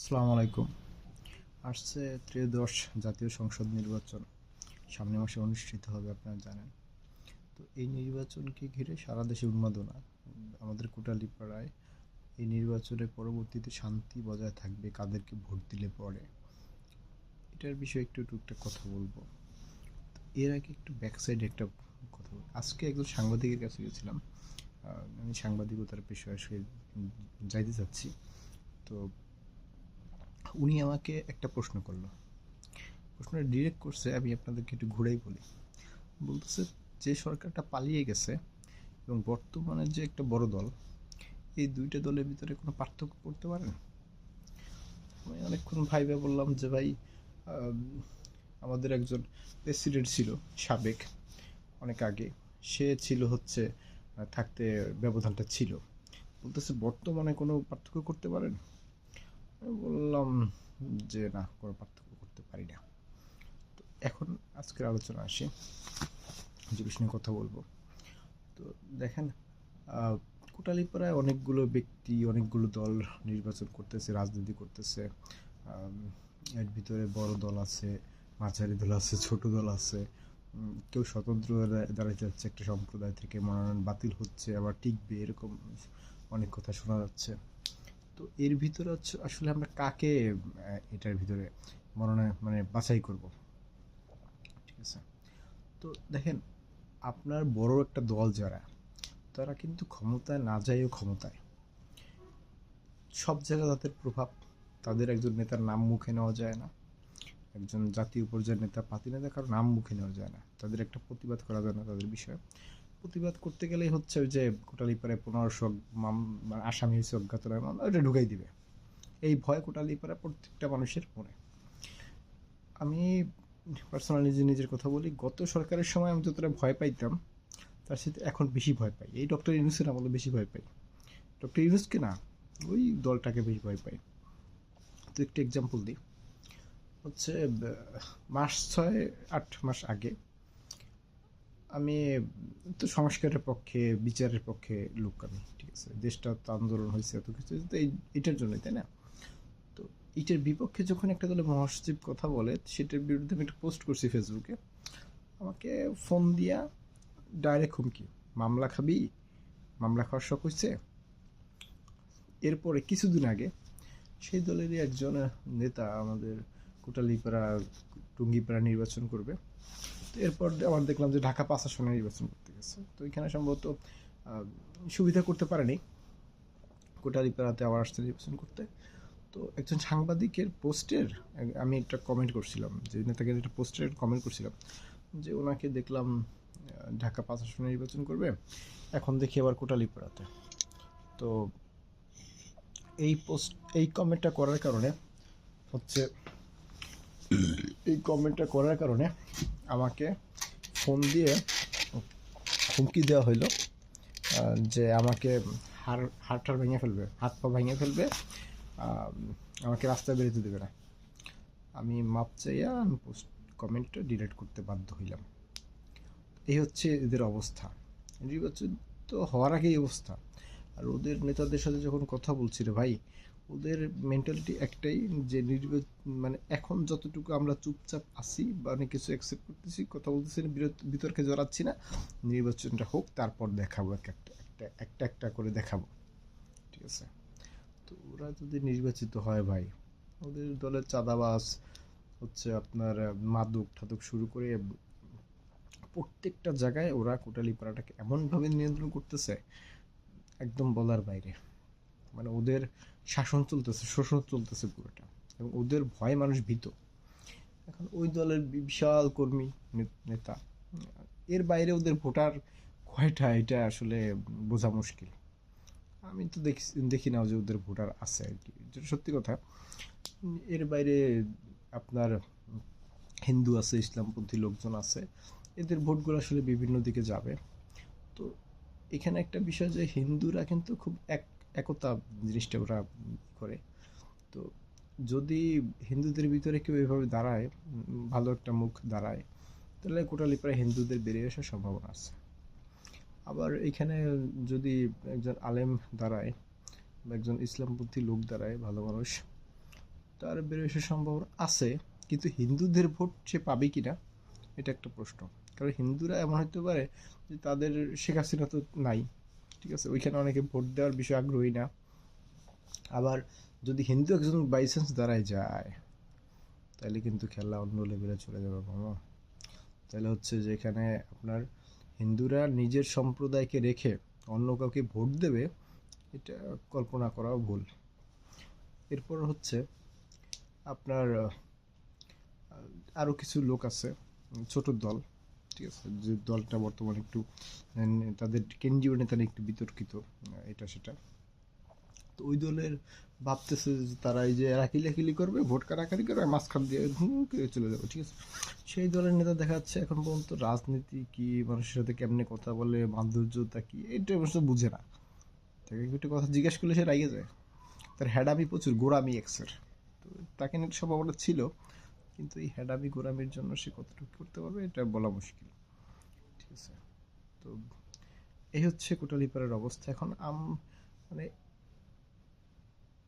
আসসালামু আলাইকুম। আসছে ত্রয়োদশ জাতীয় সংসদ নির্বাচন সামনের মাসে অনুষ্ঠিত হবে, আপনারা জানেন। তো এই নির্বাচনকে ঘিরে সারা দেশে উন্মাদনা। আমাদের কোটালীপাড়ায় এই নির্বাচনের পরবর্তীতে শান্তি বজায় থাকবে কাদেরকে ভোট দিলে পরে, এটার বিষয়ে একটু টুকটাক কথা বলবো। এর আগে একটু ব্যাক সাইডে একটা কথা বলি। আজকে একজন সাংবাদিকের কাছে গেছিলাম। আমি সাংবাদিকতার পেশায় আসলে যাইতে চাচ্ছি। তো উনি আমাকে একটা প্রশ্ন করলো। প্রশ্নটা ডিরেক্ট করছে, আমি আপনাদেরকে একটু ঘুরেই বলি। বলতেছে, যে সরকারটা পালিয়ে গেছে এবং বর্তমানে যে একটা বড় দল, এই দুইটা দলের ভিতরে কোনো পার্থক্য করতে পারেন? আমি অনেকক্ষণ ভাইবে বললাম যে ভাই, আম, আমাদের একজন প্রেসিডেন্ট ছিল সাবেক, অনেক আগে। সে ছিল হচ্ছে থাকতে ব্যবধানটা ছিল। বলতেছে বর্তমানে কোনো পার্থক্য করতে পারেন? আমি বললাম যে না, কোনো পার্থক্য করতে পারি না। তো এখন আজকের আলোচনা আসি, যে বিষয়ে কথা বলবো। তো দেখেন, আহ, কোটালীপাড়ায় অনেকগুলো ব্যক্তি, অনেকগুলো দল নির্বাচন করতেছে, রাজনীতি করতেছে। আম, এর ভিতরে বড় দল আছে, মাঝারি দল আছে, ছোট দল আছে। কেউ স্বতন্ত্র দাঁড়াতে যাচ্ছে একটা সম্প্রদায় থেকে, মনোনয়ন বাতিল হচ্ছে, আবার টিকবে, এরকম অনেক কথা শোনা যাচ্ছে। তো এর ভিতরে হচ্ছে আসলে আমরা কাকে এটার ভিতরে মনোনয়ন মানে বাছাই করব? ঠিক আছে। তো দেখেন, আপনার বড় একটা দল যারা, তারা কিন্তু ক্ষমতায় না যায়ও ক্ষমতায়, সব জায়গায় তাদের প্রভাব। তাদের একজন নেতার নাম মুখে নেওয়া যায় না, একজন জাতীয় পর্যায়ের নেতা, পাতি নেতা, কারো নাম মুখে নেওয়া যায় না, তাদের একটা প্রতিবাদ করা যায় না তাদের বিষয়ে। প্রতিবাদ করতে গেলেই হচ্ছে ওই যে কোটালীপাড়ায় 1500 আসামি হয়েছে অজ্ঞাতনায় মামলা, ওটা ঢুকাই দিবে। এই ভয় কোটালীপাড়া প্রত্যেকটা মানুষের মনে। আমি পার্সোনালি নিজে নিজের কথা বলি, গত সরকারের সময় আমি যতটা ভয় পাইতাম, তার সাথে এখন বেশি ভয় পাই। এই ডক্টর ইউনূসের আমলে বেশি ভয় পাই। ডক্টর ইউনূসকে না, ওই দলটাকে বেশি ভয় পাই। তো একটু এক্সাম্পল দিই। হচ্ছে মাস 6-8 মাস আগে আমি তো সংস্কারের পক্ষে, বিচারের পক্ষে লোক আমি, ঠিক আছে। দেশটা তো আন্দোলন হয়েছে, এত কিছু তো এইটার জন্যই, তাই না? তো এইটার বিপক্ষে যখন একটা দলে মহাসচিব কথা বলে, সেটার বিরুদ্ধে আমি একটা পোস্ট করছি ফেসবুকে। আমাকে ফোন দিয়া ডাইরেক্ট হুমকি, মামলা খাবি, মামলা খাওয়ার শখ হয়েছে। এরপরে কিছুদিন আগে সেই দলেরই একজন নেতা আমাদের কোটালীপাড়া, টুঙ্গিপাড়া নির্বাচন করবে। তো এরপর আবার দেখলাম যে ঢাকা 5 আসনে নির্বাচন করতে গেছে। তো এখানে সম্ভবত সুবিধা করতে পারেনি, কোটালীপাড়াতে আবার আসতে নির্বাচন করতে। তো একজন সাংবাদিকের পোস্টের আমি একটা কমেন্ট করছিলাম, যে নেতাকে একটা পোস্টের কমেন্ট করছিলাম যে ওনাকে দেখলাম ঢাকা 5 আসনে নির্বাচন করবে, এখন দেখি আবার কোটালীপাড়াতে। তো এই কমেন্টটা করার কারণে হচ্ছে, এই কমেন্টটা করার কারণে আমাকে ফোন দিয়ে হুমকি দেওয়া হইলো, যে আমাকে হাড় ভেঙে ফেলবে, হাত পা ভেঙে ফেলবে, আমাকে রাস্তায় বেরোতে দেবে না। আমি মাপ চাইয়া আমি পোস্ট কমেন্টটা ডিলিট করতে বাধ্য হইলাম। এই হচ্ছে এদের অবস্থা। নির্বাচন তো হওয়ার আগেই অবস্থা। আর ওদের নেতাদের সাথে যখন কথা বলছি রে ভাই, ওদের মেন্টালিটি একটাই, যে মানে এখন যতটুকু আমরা চুপচাপ আছি বা অনেক কিছু অ্যাকসেপ্ট করতেছি, কথা বলতেছি না, বিতর্কে জড়াচ্ছি না, নির্বাচনটা হোক, তারপর দেখাবো, একটা একটা একটা একটা করে দেখাবো, ঠিক আছে। তো ওরা যদি নির্বাচিত হয় ভাই, ওদের দলের চাঁদাবাজ হচ্ছে আপনার মাদক ঠাদক শুরু করে প্রত্যেকটা জায়গায় ওরা কোটালীপাড়াটাকে এমনভাবে নিয়ন্ত্রণ করতেছে, একদম বলার বাইরে। মানে ওদের শাসন চলতেছে, শোষণ চলতেছে পুরোটা, এবং ওদের ভয়ে মানুষ ভীত। এখন ওই দলের বিশাল কর্মী, নেতা, এর বাইরে ওদের ভোটার কয়টা, এটা আসলে বোঝা মুশকিল। আমি তো দেখি না যে ওদের ভোটার আছে আর কি, যেটা সত্যি কথা। এর বাইরে আপনার হিন্দু আছে, ইসলামপন্থী লোকজন আছে, এদের ভোটগুলো আসলে বিভিন্ন দিকে যাবে। তো এখানে একটা বিষয়, যে হিন্দুরা কিন্তু খুব একতা জিনিসটা ওরা করে। তো যদি হিন্দুদের ভিতরে কেউ এভাবে দাঁড়ায়, ভালো একটা মুখ দাঁড়ায়, তাহলে কোটালীপাড়ায় হিন্দুদের বেরিয়ে আসার সম্ভাবনা আছে। আবার এখানে যদি একজন আলেম দাঁড়ায় বা একজন ইসলামপন্থী লোক দাঁড়ায়, ভালো মানুষ, তার বেড়ে আসার সম্ভাবনা আছে, কিন্তু হিন্দুদের ভোট সে পাবে কিনা এটা একটা প্রশ্ন। কারণ হিন্দুরা এমন হতে পারে যে তাদের শেখ হাসিনা তো নাই, ঠিক আছে, ওইখানে অনেকে ভোট দেওয়ার বিষয়ে আগ্রহী না। আবার যদি হিন্দু একজন বাই চান্স দাঁড়ায় যায়, তাহলে কিন্তু খেলা অন্য লেভেলে চলে যাবে মামা। তাহলে হচ্ছে যে এখানে আপনার হিন্দুরা নিজের সম্প্রদায়কে রেখে অন্য কাউকে ভোট দেবে, এটা কল্পনা করাও ভুল। এরপর হচ্ছে আপনার আরও কিছু লোক আছে, ছোট দল, ঠিক আছে, যে দলটা বর্তমানে একটু তাদের কেন্দ্রীয় নেতা একটু বিতর্কিত, এটা সেটা। তো ওই দলের ভাবতেছে যে তারা এই যে রাকিলাকিলি করবে, ভোট কারাকারি করবে, মাঝখান দিয়ে করে চলে যাবে, ঠিক আছে। সেই দলের নেতা দেখা যাচ্ছে এখন পর্যন্ত রাজনীতি কি, মানুষের সাথে কেমনে কথা বলে, মাধুর্যতা কি, এটা অবশ্য বুঝে না। তাকে একটা কথা জিজ্ঞেস করলে সে রাগে যায়। তার হ্যাডামি প্রচুর, গোড়ামি এক্সের। তো তাকে নিয়ে সম্ভাবনা ছিল, কিন্তু এই হ্যাডামি গোড়ামির জন্য সে কতটুকু করতে পারবে এটা বলা মুশকিল, ঠিক আছে। তো এই হচ্ছে কোটালীপাড়ার অবস্থা এখন। মানে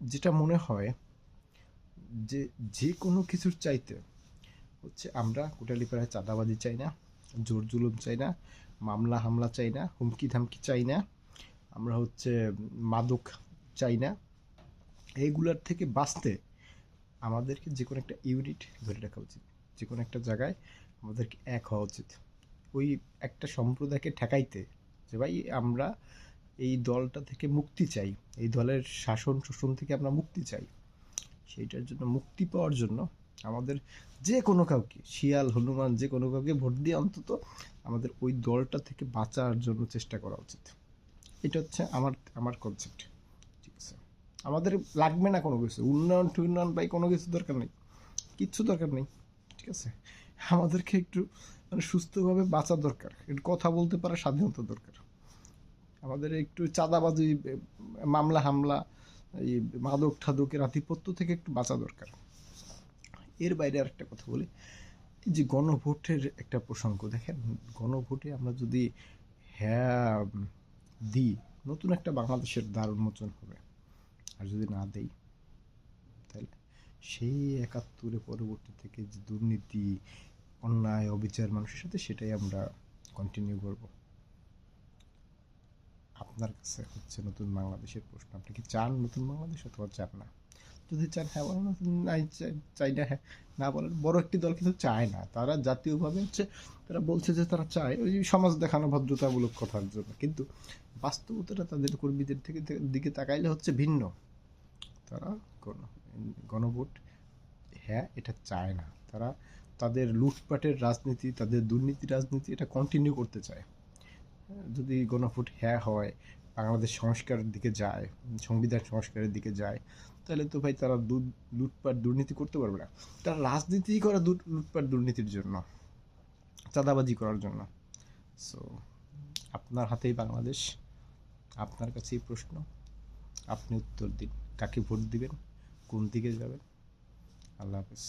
যেটা মনে হয় যে যে কোনো কিছুর চাইতে হচ্ছে আমরা কোটালীপাড়ায় চাঁদাবাজি চাই না, জোর জুলুম চাই না, মামলা হামলা চাই না, হুমকি ধামকি চাই না, আমরা হচ্ছে মাদক চাই না। এইগুলার থেকে বাঁচতে আমাদেরকে যে কোনো একটা ইউনিট ধরে রাখা উচিত, যে কোনো একটা জায়গায় আমাদেরকে এক হওয়া উচিত, ওই একটা সম্প্রদায়কে ঠেকাইতে, যে ভাই আমরা এই দলটা থেকে মুক্তি চাই, এই দলের শাসন শোষণ থেকে আমরা মুক্তি চাই। সেইটার জন্য, মুক্তি পাওয়ার জন্য আমাদের যে কোনো কাউকে, শিয়াল হনুমান যে কোনো কাউকে ভোট দিয়ে অন্তত আমাদের ওই দলটা থেকে বাঁচার জন্য চেষ্টা করা উচিত। এটা হচ্ছে আমার আমার কনসেপ্ট, ঠিক আছে। আমাদের লাগবে না কোনো কিছু, উন্নয়ন টুন্নয়ন বা কোনো কিছু দরকার নেই, কিচ্ছু দরকার নেই, ঠিক আছে। আমাদেরকে একটু মানে সুস্থভাবে বাঁচা দরকার, একটু কথা বলতে পারার স্বাধীনতা দরকার। আমাদের একটু চাঁদাবাজি, মামলা হামলা, এই মাদক ঠাদকের আধিপত্য থেকে একটু বাঁচা দরকার। এর বাইরে আর একটা কথা বলি, এই যে গণভোটের একটা প্রসঙ্গ, দেখেন গণভোটে আমরা যদি হ্যাঁ দিই, নতুন একটা বাংলাদেশের দ্বার উন্মোচন হবে। আর যদি না দেই, তাহলে সেই ৭১ পরবর্তী থেকে যে দুর্নীতি, অন্যায়, অবিচার মানুষের সাথে, সেটাই আমরা কন্টিনিউ করব। আপনার কাছে হচ্ছে নতুন বাংলাদেশের প্রশ্ন, আপনি কি চান নতুন বাংলাদেশ অথবা চান না? যদি চান হ্যাঁ বলেন, নাই চাই না হ্যাঁ না বলেন। বড় একটি দল কিন্তু চায় না, তারা জাতীয়ভাবে হচ্ছে তারা বলছে যে তারা চায় ওই সমাজ দেখানো ভদ্রতামূলক কথার জন্য, কিন্তু বাস্তবতাটা তাদের কর্মীদের থেকে দিকে তাকাইলে হচ্ছে ভিন্ন। তারা গণভোট হ্যাঁ এটা চায় না, তারা তাদের লুটপাটের রাজনীতি, তাদের দুর্নীতি রাজনীতি এটা কন্টিনিউ করতে চায়। যদি গণভোট হ্যাঁ হয়, বাংলাদেশ সংস্কারের দিকে যায়, সংবিধান সংস্কারের দিকে যায়, তাহলে তো ভাই তারা লুটপাট দুর্নীতি করতে পারবে না। তারা রাজনীতি করে লুটপাট দুর্নীতির জন্য, চাঁদাবাজি করার জন্য। সো আপনার হাতেই বাংলাদেশ, আপনার কাছেই প্রশ্ন, আপনি উত্তর দিন, কাকে ভোট দিবেন, কোন দিকে যাবেন। আল্লাহ হাফেজ।